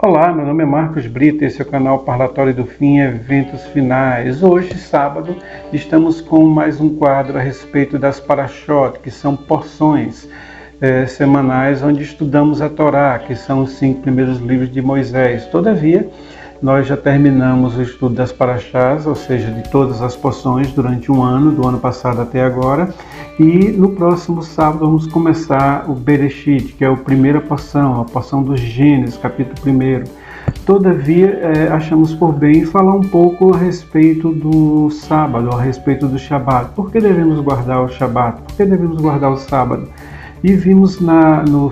Olá, meu nome é Marcos Brito, esse é o canal Parlatório do Fim, Eventos Finais. Hoje, sábado, estamos com mais um quadro a respeito das Parashot, que são porções semanais onde estudamos a Torá, que são os 5 primeiros livros de Moisés. Todavia, nós já terminamos o estudo das Parashás, ou seja, de todas as porções durante um ano, do ano passado até agora. E no próximo sábado vamos começar o Bereshit, que é a primeira porção, a porção dos Gênesis, capítulo 1. Todavia, achamos por bem falar um pouco a respeito do sábado, a respeito do Shabat. Por que devemos guardar o Shabat? Por que devemos guardar o sábado? E vimos no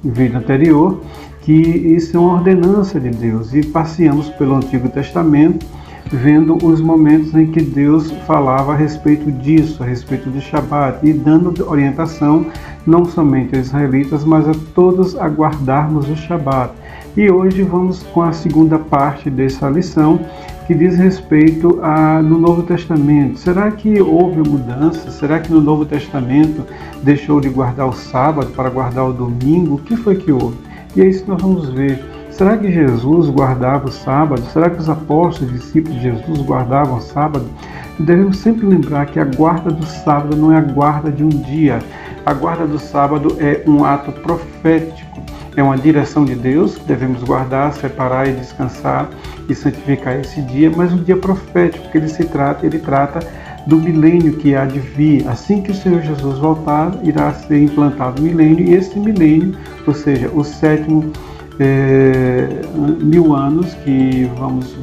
vídeo anterior que isso é uma ordenança de Deus. E passeamos pelo Antigo Testamento, vendo os momentos em que Deus falava a respeito disso, a respeito do Shabat, e dando orientação não somente aos israelitas, mas a todos a guardarmos o Shabat. E hoje vamos com a segunda parte dessa lição, que diz respeito no Novo Testamento. Será que houve mudança? Será que no Novo Testamento deixou de guardar o sábado para guardar o domingo? O que foi que houve? E é isso que nós vamos ver. Será que Jesus guardava o sábado? Será que os apóstolos, discípulos de Jesus, guardavam o sábado? Devemos sempre lembrar que a guarda do sábado não é a guarda de um dia. A guarda do sábado é um ato profético. É uma direção de Deus que devemos guardar, separar e descansar e santificar esse dia, mas um dia profético, porque ele trata do milênio que há de vir. Assim que o Senhor Jesus voltar, irá ser implantado o milênio, e esse milênio, ou seja, o sétimo 1000 anos que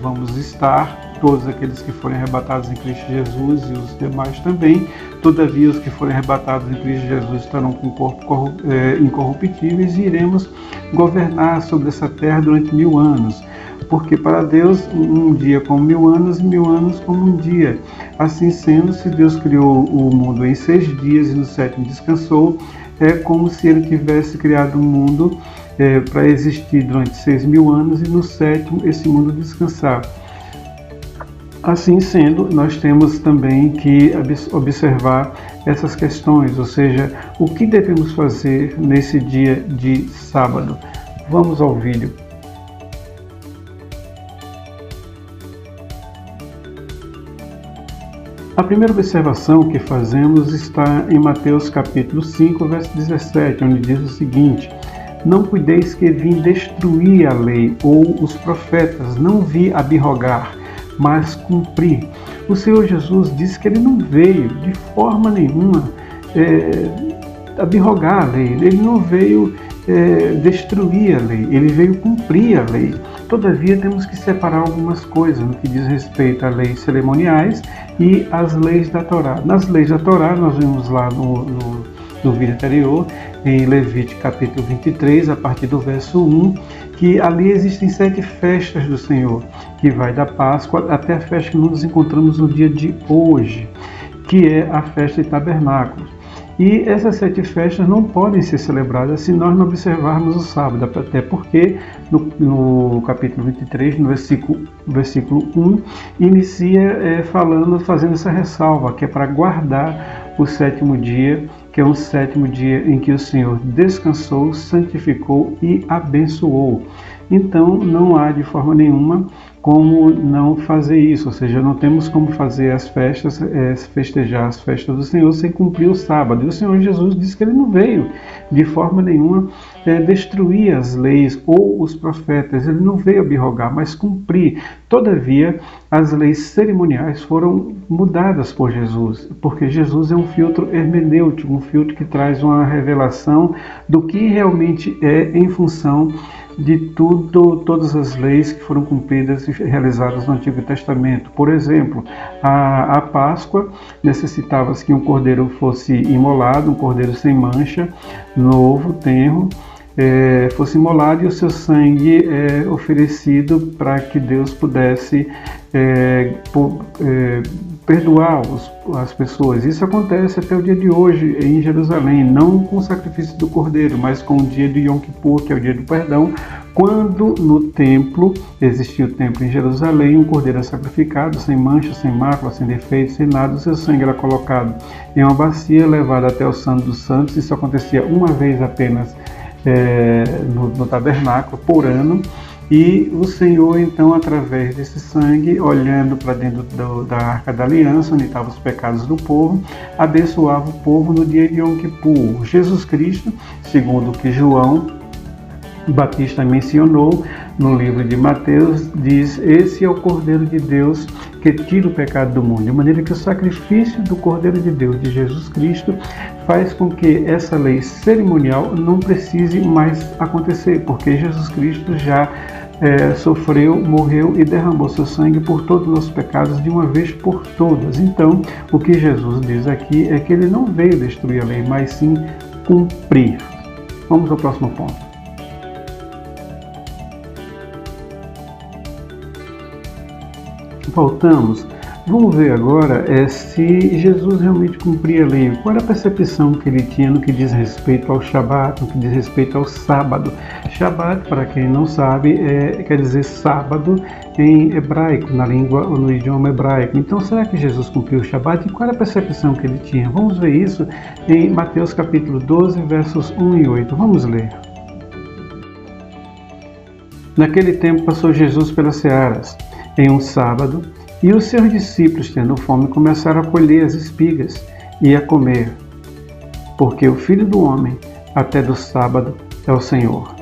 vamos estar, todos aqueles que forem arrebatados em Cristo Jesus e os demais também. Todavia, os que forem arrebatados em Cristo Jesus estarão com corpo incorruptíveis, e iremos governar sobre essa terra durante 1000 anos. Porque para Deus um dia como 1000 anos, e 1000 anos como um dia. Assim sendo, se Deus criou o mundo em 6 dias e no 7º descansou, é como se Ele tivesse criado um mundo para existir durante 6000 anos e no 7º esse mundo descansar. Assim sendo, nós temos também que observar essas questões, ou seja, o que devemos fazer nesse dia de sábado. Vamos ao vídeo. A primeira observação que fazemos está em Mateus capítulo 5, verso 17, onde diz o seguinte: não cuideis que vim destruir a lei ou os profetas, não vi abrogar, mas cumprir. O Senhor Jesus disse que Ele não veio de forma nenhuma abrogar a lei, Ele não veio destruir a lei, Ele veio cumprir a lei. Todavia, temos que separar algumas coisas no que diz respeito a leis cerimoniais e as leis da Torá. Nas leis da Torá, nós vimos lá no vídeo anterior, em Levítico capítulo 23, a partir do verso 1, que ali existem 7 festas do Senhor, que vai da Páscoa até a festa que nos encontramos no dia de hoje, que é a festa de tabernáculos. E essas 7 festas não podem ser celebradas se nós não observarmos o sábado, até porque no capítulo 23, no versículo 1, inicia fazendo essa ressalva, que é para guardar o 7º dia, que é o 7º dia em que o Senhor descansou, santificou e abençoou. Então, não há de forma nenhuma como não fazer isso, ou seja, não temos como fazer as festas, festejar as festas do Senhor sem cumprir o sábado. E o Senhor Jesus disse que Ele não veio de forma nenhuma destruir as leis ou os profetas, Ele não veio abrogar, mas cumprir. Todavia, as leis cerimoniais foram mudadas por Jesus, porque Jesus é um filtro hermenêutico, um filtro que traz uma revelação do que realmente é em função de todas as leis que foram cumpridas e realizadas no Antigo Testamento. Por exemplo, a Páscoa necessitava-se que um cordeiro fosse imolado, um cordeiro sem mancha, novo, tenro, fosse imolado e o seu sangue oferecido para que Deus pudesse perdoar as pessoas. Isso acontece até o dia de hoje em Jerusalém, não com o sacrifício do cordeiro, mas com o dia de Yom Kippur, que é o dia do perdão, quando no templo, existia o templo em Jerusalém, um cordeiro era sacrificado, sem mancha, sem mácula, sem defeito, sem nada, o seu sangue era colocado em uma bacia, levado até o Santo dos Santos. Isso acontecia uma vez apenas no tabernáculo por ano. E o Senhor, então, através desse sangue, olhando para dentro da Arca da Aliança, onde estavam os pecados do povo, abençoava o povo no dia de Yom Kippur. Jesus Cristo, segundo o que João Batista mencionou no livro de Mateus, diz: esse é o Cordeiro de Deus que tira o pecado do mundo. De maneira que o sacrifício do Cordeiro de Deus, de Jesus Cristo, faz com que essa lei cerimonial não precise mais acontecer, porque Jesus Cristo já sofreu, morreu e derramou seu sangue por todos os nossos pecados de uma vez por todas. Então, o que Jesus diz aqui é que ele não veio destruir a lei, mas sim cumprir. Vamos ao próximo ponto. Voltamos. Vamos ver agora se Jesus realmente cumpria a lei. Qual era a percepção que ele tinha no que diz respeito ao Shabat, no que diz respeito ao sábado. Shabat, para quem não sabe, quer dizer sábado em hebraico, na língua ou no idioma hebraico. Então, será que Jesus cumpriu o Shabat? E qual era a percepção que ele tinha? Vamos ver isso em Mateus capítulo 12, versos 1 e 8. Vamos ler. Naquele tempo passou Jesus pelas searas, em um sábado, e os seus discípulos, tendo fome, começaram a colher as espigas e a comer, porque o Filho do Homem, até do sábado, é o Senhor.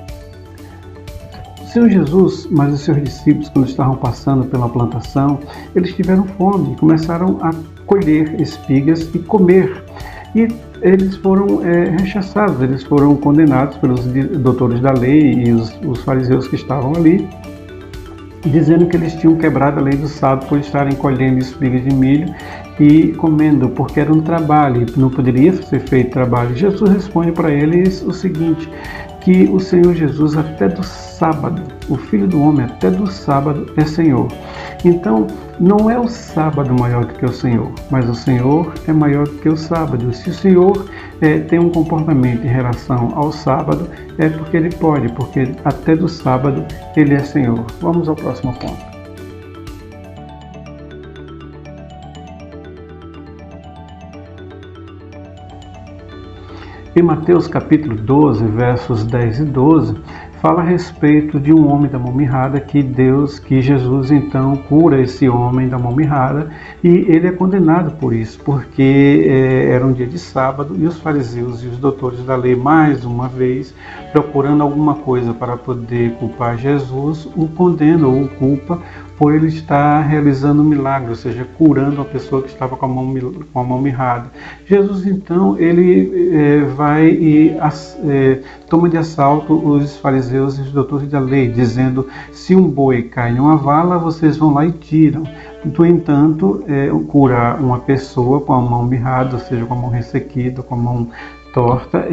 O Senhor Jesus, mas os seus discípulos, quando estavam passando pela plantação, eles tiveram fome e começaram a colher espigas e comer. E eles foram rechaçados, eles foram condenados pelos doutores da lei e os fariseus que estavam ali, dizendo que eles tinham quebrado a lei do sábado por estarem colhendo espigas de milho e comendo, porque era um trabalho, não poderia ser feito trabalho. Jesus responde para eles o seguinte, que o Senhor Jesus até do sábado, o Filho do Homem até do sábado é Senhor. Então, não é o sábado maior do que o Senhor, mas o Senhor é maior do que o sábado. Se o Senhor tem um comportamento em relação ao sábado, é porque ele pode, porque até do sábado ele é Senhor. Vamos ao próximo ponto. Em Mateus capítulo 12, versos 10 e 12, fala a respeito de um homem da mão mirrada que Jesus então cura esse homem da mão mirrada e ele é condenado por isso, porque era um dia de sábado e os fariseus e os doutores da lei, mais uma vez, procurando alguma coisa para poder culpar Jesus, o condenam ou o culpa por ele estar realizando um milagre, ou seja, curando a pessoa que estava com a mão mirrada. Jesus, então, ele vai e toma de assalto os fariseus e os doutores da lei, dizendo, se um boi cai em uma vala, vocês vão lá e tiram. No entanto, curar uma pessoa com a mão mirrada, ou seja, com a mão ressequida, com a mão torta,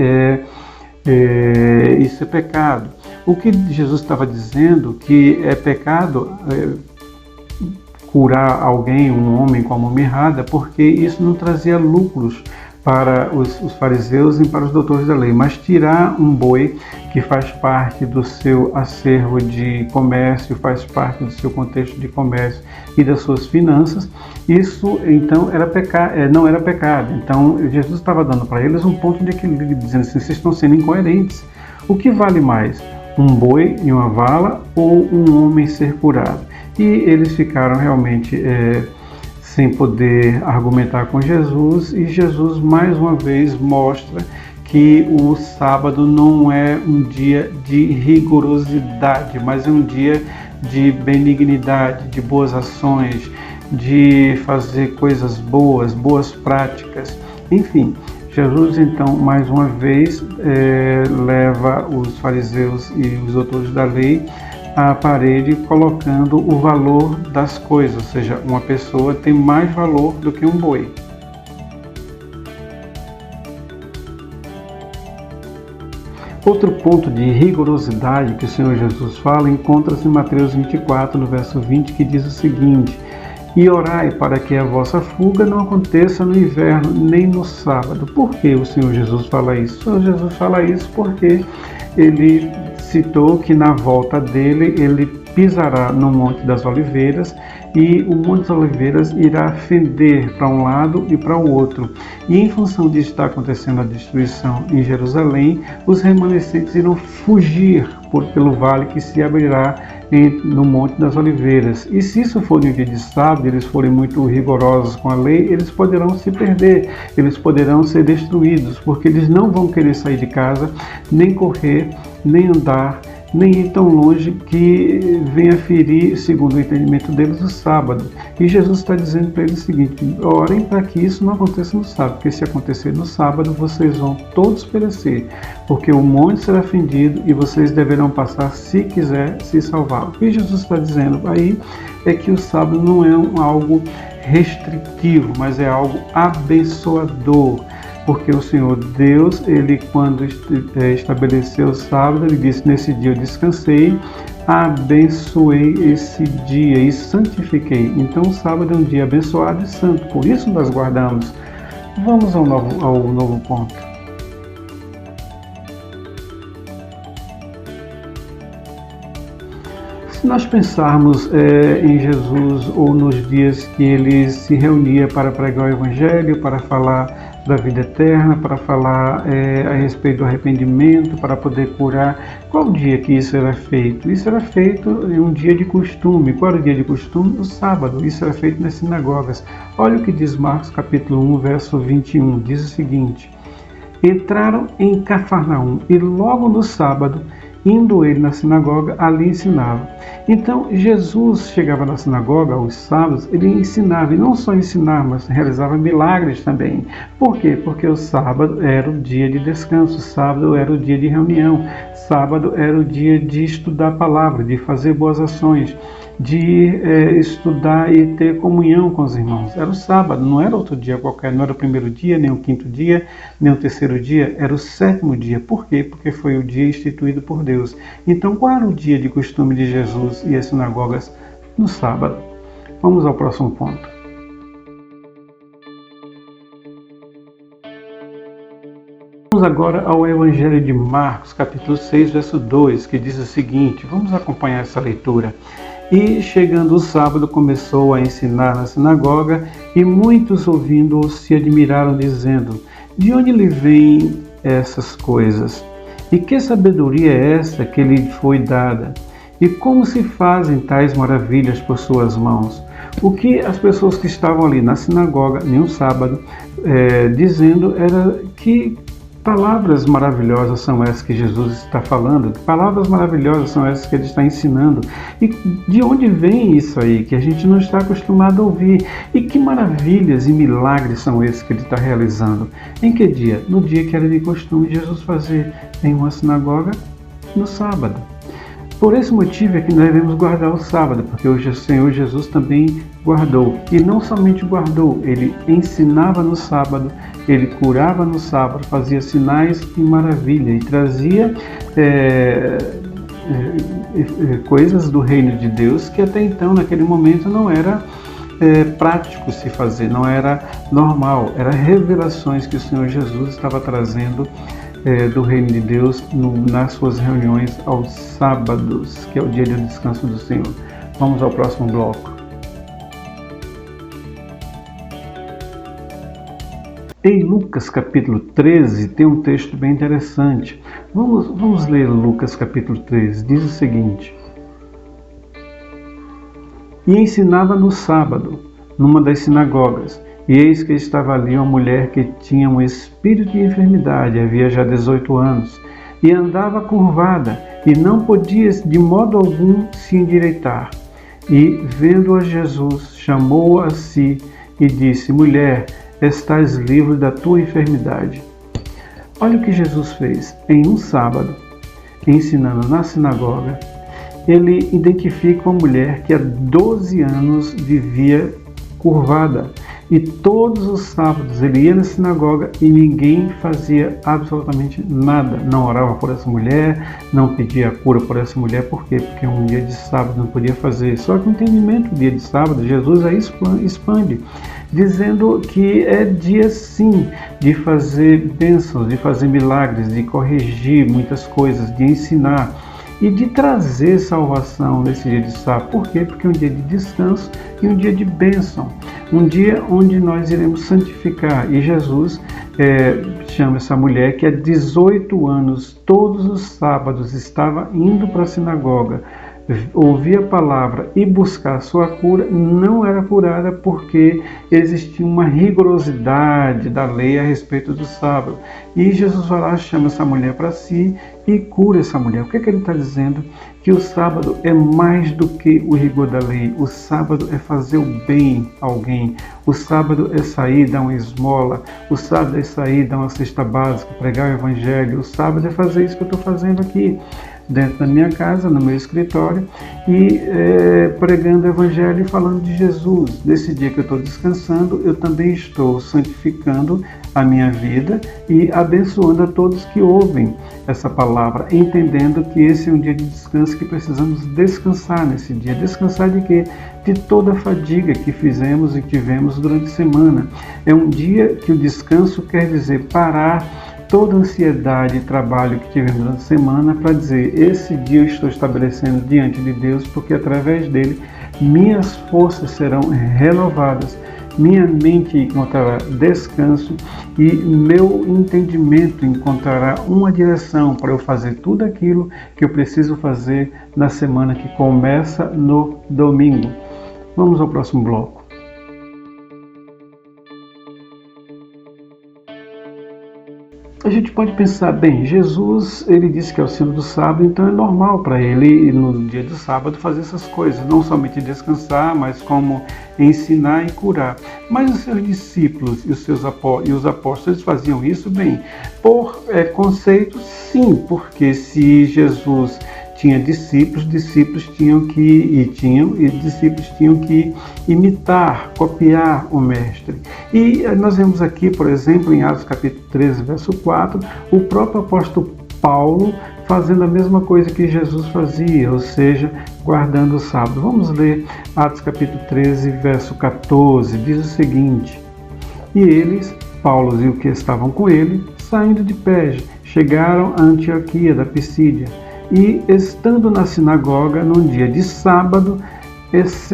isso é pecado. O que Jesus estava dizendo que é pecado curar alguém, um homem com a mão mirrada, porque isso não trazia lucros para os fariseus e para os doutores da lei, mas tirar um boi que faz parte do seu acervo de comércio, faz parte do seu contexto de comércio e das suas finanças, isso então não era pecado. Então Jesus estava dando para eles um ponto de equilíbrio, dizendo assim, vocês estão sendo incoerentes. O que vale mais? Um boi em uma vala ou um homem ser curado? E eles ficaram realmente sem poder argumentar com Jesus, e Jesus mais uma vez mostra que o sábado não é um dia de rigorosidade, mas é um dia de benignidade, de boas ações, de fazer coisas boas, boas práticas, enfim. Jesus, então, mais uma vez, leva os fariseus e os doutores da lei à parede, colocando o valor das coisas, ou seja, uma pessoa tem mais valor do que um boi. Outro ponto de rigorosidade que o Senhor Jesus fala encontra-se em Mateus 24, no verso 20, que diz o seguinte, e orai para que a vossa fuga não aconteça no inverno nem no sábado. Por que o Senhor Jesus fala isso? O Senhor Jesus fala isso porque ele citou que na volta dele ele pisará no Monte das Oliveiras e o Monte das Oliveiras irá fender para um lado e para o outro. E em função de estar acontecendo a destruição em Jerusalém, os remanescentes irão fugir pelo vale que se abrirá no Monte das Oliveiras. E se isso for no dia de sábado, eles forem muito rigorosos com a lei, eles poderão se perder, eles poderão ser destruídos, porque eles não vão querer sair de casa, nem correr, nem andar, nem ir tão longe que venha ferir, segundo o entendimento deles, o sábado. E Jesus está dizendo para eles o seguinte: orem para que isso não aconteça no sábado, porque se acontecer no sábado, vocês vão todos perecer, porque o monte será fendido e vocês deverão passar se quiser se salvar. O que Jesus está dizendo aí é que o sábado não é algo restritivo, mas é algo abençoador. Porque o Senhor Deus, Ele quando estabeleceu o sábado, Ele disse: nesse dia eu descansei, abençoei esse dia e santifiquei. Então o sábado é um dia abençoado e santo, por isso nós guardamos. Vamos ao novo ponto. Se nós pensarmos em Jesus ou nos dias que Ele se reunia para pregar o Evangelho, para falar da vida eterna, para falar a respeito do arrependimento, para poder curar. Qual o dia que isso era feito? Isso era feito em um dia de costume. Qual era o dia de costume? O sábado. Isso era feito nas sinagogas. Olha o que diz Marcos capítulo 1, verso 21. Diz o seguinte: entraram em Cafarnaum e logo no sábado, indo ele na sinagoga, ali ensinava. Então, Jesus chegava na sinagoga aos sábados, ele ensinava, e não só ensinava, mas realizava milagres também. Por quê? Porque o sábado era o dia de descanso, o sábado era o dia de reunião, sábado era o dia de estudar a palavra, de fazer boas ações, de estudar e ter comunhão com os irmãos. Era o sábado, não era outro dia qualquer, não era o primeiro dia, nem o quinto dia, nem o terceiro dia, era o sétimo dia. Por quê? Porque foi o dia instituído por Deus. Então, qual era o dia de costume de Jesus e as sinagogas? No sábado. Vamos ao próximo ponto. Vamos agora ao Evangelho de Marcos, capítulo 6, verso 2, que diz o seguinte, vamos acompanhar essa leitura. E chegando o sábado, começou a ensinar na sinagoga, e muitos ouvindo-o se admiraram, dizendo: de onde lhe vêm essas coisas? E que sabedoria é essa que lhe foi dada? E como se fazem tais maravilhas por suas mãos? O que as pessoas que estavam ali na sinagoga, em um sábado, dizendo era que palavras maravilhosas são essas que Jesus está falando, que palavras maravilhosas são essas que ele está ensinando. E de onde vem isso aí que a gente não está acostumado a ouvir? E que maravilhas e milagres são esses que ele está realizando? Em que dia? No dia que era de costume Jesus fazer em uma sinagoga no sábado. Por esse motivo é que nós devemos guardar o sábado, porque hoje o Senhor Jesus também guardou. E não somente guardou, ele ensinava no sábado, ele curava no sábado, fazia sinais e maravilha, e trazia coisas do reino de Deus que até então, naquele momento, não era prático se fazer, não era normal. Eram revelações que o Senhor Jesus estava trazendo do reino de Deus nas suas reuniões aos sábados, que é o dia de descanso do Senhor. Vamos ao próximo bloco. Em Lucas capítulo 13 tem um texto bem interessante. Vamos ler Lucas capítulo 13. Diz o seguinte: e ensinava no sábado, numa das sinagogas. E eis que estava ali uma mulher que tinha um espírito de enfermidade, havia já 18 anos, e andava curvada, e não podia de modo algum se endireitar. E, vendo-a Jesus, chamou-a a si e disse: mulher, estás livre da tua enfermidade. Olha o que Jesus fez. Em um sábado, ensinando na sinagoga, ele identifica uma mulher que há 12 anos vivia curvada. E todos os sábados ele ia na sinagoga e ninguém fazia absolutamente nada. Não orava por essa mulher, não pedia a cura por essa mulher. Por quê? Porque um dia de sábado não podia fazer. Só que o entendimento do dia de sábado, Jesus aí expande, dizendo que é dia sim de fazer bênçãos, de fazer milagres, de corrigir muitas coisas, de ensinar. e de trazer salvação nesse dia de sábado. Por quê? Porque é um dia de descanso e um dia de bênção, um dia onde nós iremos santificar. E Jesus chama essa mulher que há 18 anos, todos os sábados, estava indo para a sinagoga, ouvir a palavra e buscar a sua cura, não era curada porque existia uma rigorosidade da lei a respeito do sábado. E Jesus vai lá, chama essa mulher para si e cura essa mulher. O que ele está dizendo? Que o sábado é mais do que o rigor da lei. O sábado é fazer o bem a alguém. O sábado é sair, dar uma esmola. O sábado é sair, dar uma cesta básica, pregar o evangelho. O sábado é fazer isso que eu estou fazendo aqui, dentro da minha casa, no meu escritório, e pregando o evangelho e falando de Jesus. Nesse dia que eu estou descansando, eu também estou santificando a minha vida e abençoando a todos que ouvem essa palavra, entendendo que esse é um dia de descanso, que precisamos descansar nesse dia. Descansar de quê? De toda a fadiga que fizemos e tivemos durante a semana. É um dia que o descanso quer dizer parar toda a ansiedade e trabalho que tivemos durante a semana, para dizer: esse dia eu estou estabelecendo diante de Deus, porque através dele minhas forças serão renovadas, minha mente encontrará descanso e meu entendimento encontrará uma direção para eu fazer tudo aquilo que eu preciso fazer na semana que começa no domingo. Vamos ao próximo bloco. A gente pode pensar, bem, Jesus, ele disse que é o Senhor do sábado, então é normal para ele, no dia do sábado, fazer essas coisas, não somente descansar, mas como ensinar e curar. Mas os seus discípulos e os apóstolos, eles faziam isso, bem, por conceito, sim, porque se Jesus tinha discípulos tinham que imitar, copiar o mestre. E nós vemos aqui, por exemplo, em Atos capítulo 13, verso 4, o próprio apóstolo Paulo fazendo a mesma coisa que Jesus fazia, ou seja, guardando o sábado. Vamos ler Atos capítulo 13, verso 14, diz o seguinte: e eles, Paulo e os que estavam com ele, saindo de Perge, chegaram a Antioquia da Pisídia, e, estando na sinagoga, num dia de sábado,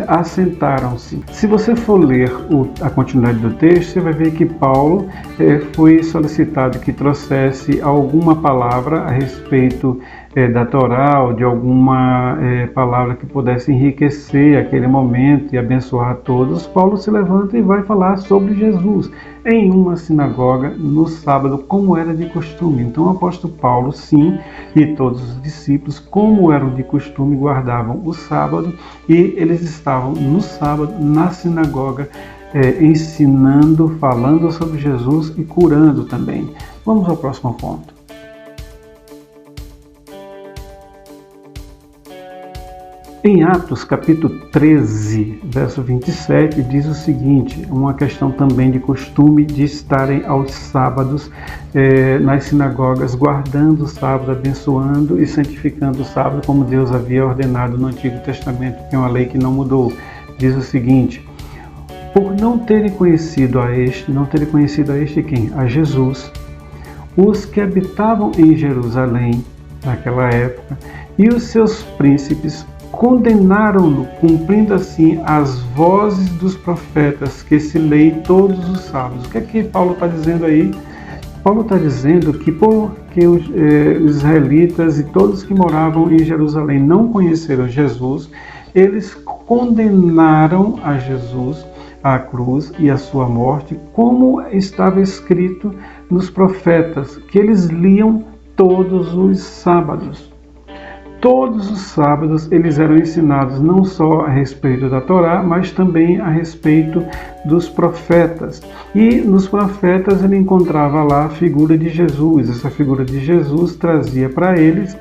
assentaram-se. Se você for ler a continuidade do texto, você vai ver que Paulo foi solicitado que trouxesse alguma palavra a respeito da Torá, ou de alguma palavra que pudesse enriquecer aquele momento e abençoar a todos. Paulo se levanta e vai falar sobre Jesus em uma sinagoga no sábado, como era de costume. Então o apóstolo Paulo, sim, e todos os discípulos, como eram de costume, guardavam o sábado, e eles estavam no sábado na sinagoga ensinando, falando sobre Jesus e curando também. Vamos ao próximo ponto. Em Atos capítulo 13, verso 27, diz o seguinte, uma questão também de costume de estarem aos sábados nas sinagogas, guardando o sábado, abençoando e santificando o sábado, como Deus havia ordenado no Antigo Testamento, que é uma lei que não mudou. Diz o seguinte: por não terem conhecido a este quem? A Jesus, os que habitavam em Jerusalém naquela época, e os seus príncipes condenaram-no, cumprindo assim as vozes dos profetas que se leem todos os sábados. O que é que Paulo está dizendo aí? Paulo está dizendo que porque os israelitas e todos que moravam em Jerusalém não conheceram Jesus, eles condenaram a Jesus, a cruz e a sua morte, como estava escrito nos profetas, que eles liam todos os sábados. Todos os sábados eles eram ensinados não só a respeito da Torá, mas também a respeito dos profetas. E nos profetas ele encontrava lá a figura de Jesus. Essa figura de Jesus trazia para eles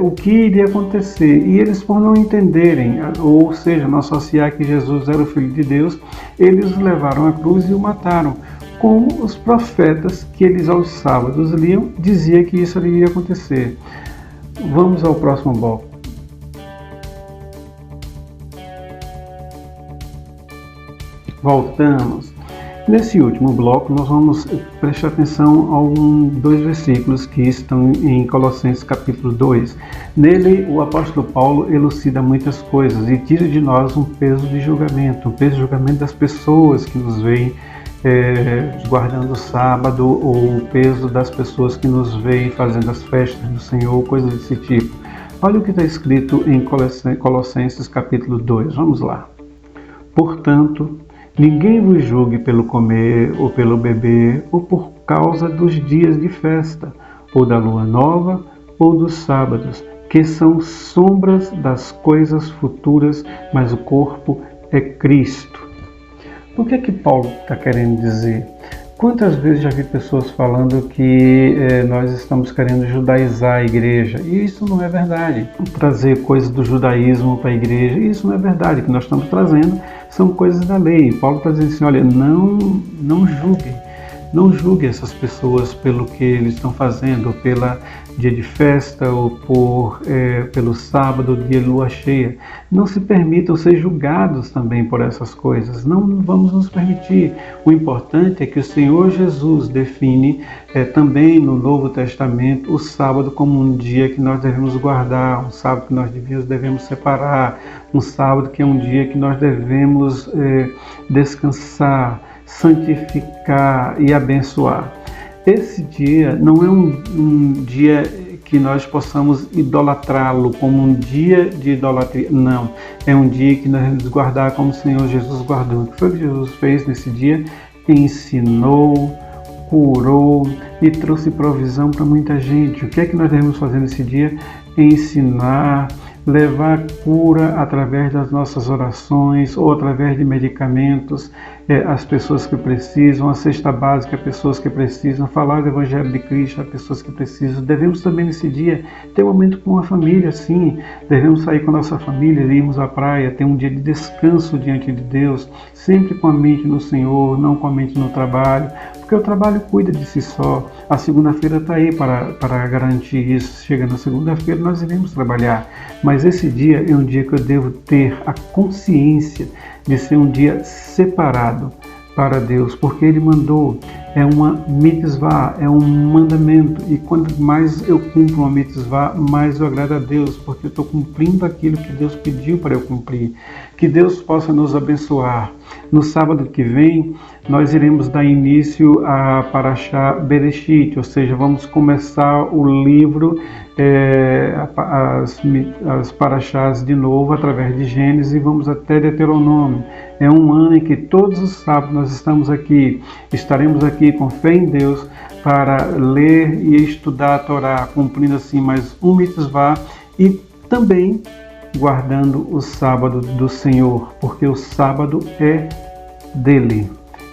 o que iria acontecer. E eles, por não entenderem, ou seja, não associar que Jesus era o Filho de Deus, eles o levaram à cruz e o mataram. Como os profetas que eles aos sábados liam, dizia que isso iria acontecer. Vamos ao próximo bloco. Voltamos. Nesse último bloco, nós vamos prestar atenção a dois versículos que estão em Colossenses capítulo 2. Nele, o apóstolo Paulo elucida muitas coisas e tira de nós um peso de julgamento, das pessoas que nos veem guardando o sábado, ou o peso das pessoas que nos veem fazendo as festas do Senhor, coisas desse tipo. Olha o que está escrito em Colossenses capítulo 2, vamos lá. Portanto, ninguém vos julgue pelo comer ou pelo beber, ou por causa dos dias de festa, ou da lua nova, ou dos sábados, que são sombras das coisas futuras, mas o corpo é Cristo. O que é que Paulo está querendo dizer? Quantas vezes já vi pessoas falando que nós estamos querendo judaizar a igreja, e isso não é verdade. Trazer coisas do judaísmo para a igreja, isso não é verdade. O que nós estamos trazendo são coisas da lei. Paulo está dizendo assim, olha, não julguem. Não julgue essas pessoas pelo que eles estão fazendo, pela dia de festa ou pelo sábado, dia de lua cheia. Não se permitam ser julgados também por essas coisas. Não vamos nos permitir. O importante é que o Senhor Jesus define também no Novo Testamento o sábado como um dia que nós devemos guardar, um sábado que nós devemos separar, um sábado que é um dia que nós devemos descansar, santificar e abençoar. Esse dia não é um dia que nós possamos idolatrá-lo como um dia de idolatria. Não, é um dia que nós devemos guardar como o Senhor Jesus guardou. O que foi que Jesus fez nesse dia? Ensinou, curou e trouxe provisão para muita gente. O que é que nós devemos fazer nesse dia? Ensinar, levar cura através das nossas orações ou através de medicamentos, as pessoas que precisam, a cesta básica, pessoas que precisam, falar do Evangelho de Cristo a pessoas que precisam. Devemos também nesse dia ter um momento com a família, sim. Devemos sair com a nossa família, irmos à praia, ter um dia de descanso diante de Deus, sempre com a mente no Senhor, não com a mente no trabalho, porque o trabalho cuida de si só. A segunda-feira está aí para garantir isso. Chega na segunda-feira, nós iremos trabalhar. Mas esse dia é um dia que eu devo ter a consciência de ser um dia separado para Deus, porque Ele mandou, é uma mitzvah, é um mandamento, e quanto mais eu cumpro uma mitzvah, mais eu agrado a Deus, porque eu estou cumprindo aquilo que Deus pediu para eu cumprir. Que Deus possa nos abençoar. No sábado que vem, nós iremos dar início a Parashá Bereshit, ou seja, vamos começar o livro, as Parashás de novo, através de Gênesis, e vamos até Deuteronômio. É um ano em que todos os sábados nós estaremos aqui com fé em Deus para ler e estudar a Torá, cumprindo assim mais um mitzvah e também guardando o sábado do Senhor, porque o sábado é dele.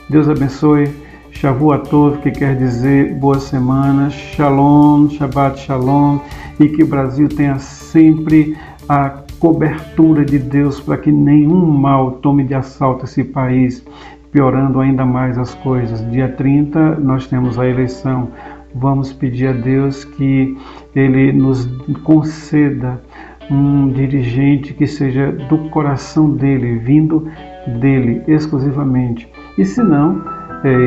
Deus abençoe. Shavua Tov, que quer dizer boa semana. Shalom, Shabbat Shalom, e que o Brasil tenha sempre a cobertura de Deus para que nenhum mal tome de assalto esse país, piorando ainda mais as coisas. Dia 30 nós temos a eleição. Vamos pedir a Deus que Ele nos conceda um dirigente que seja do coração dele, vindo dele exclusivamente. E se não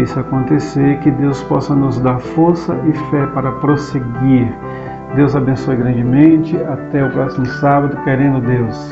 isso acontecer, que Deus possa nos dar força e fé para prosseguir. Deus abençoe grandemente. Até o próximo sábado, querendo Deus.